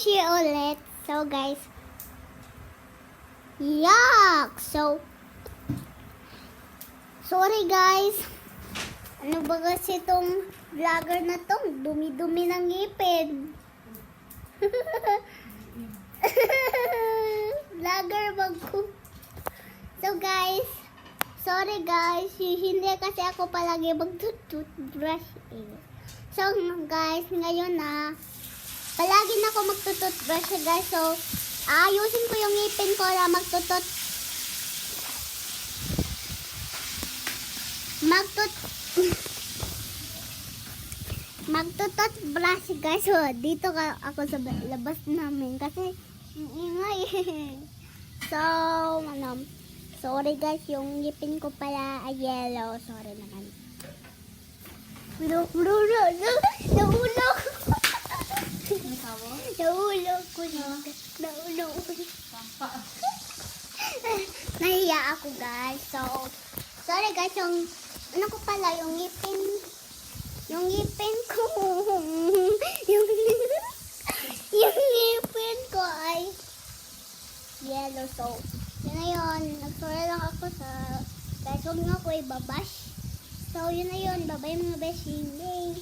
beshi ulit. So guys, yuck! So, sorry guys. Ano ba kasi itong vlogger na tong dumi-dumi ng ngipin? Vlogger bagko. So guys, sorry guys, hindi kasi ako palagi mag-toothbrush eh. So guys, ngayon na palagi na ako mag-toothbrush guys. So ayusin ko yung ngipin ko na magtututbrush guys. So dito ako sa labas namin kasi ingay. So sorry guys, yung ngipin ko pala ay yellow. Sorry naman. Nahulog ko na. Nahiya ako guys. So sorry guys, yung ano ko pala, yung ngipin ko yung ngipin ko ay yellow. So yun na yun, nagsorry lang ako sa guys, huwag nga ako ibabash. So yun na yun, bye bye mga beshi. Yay!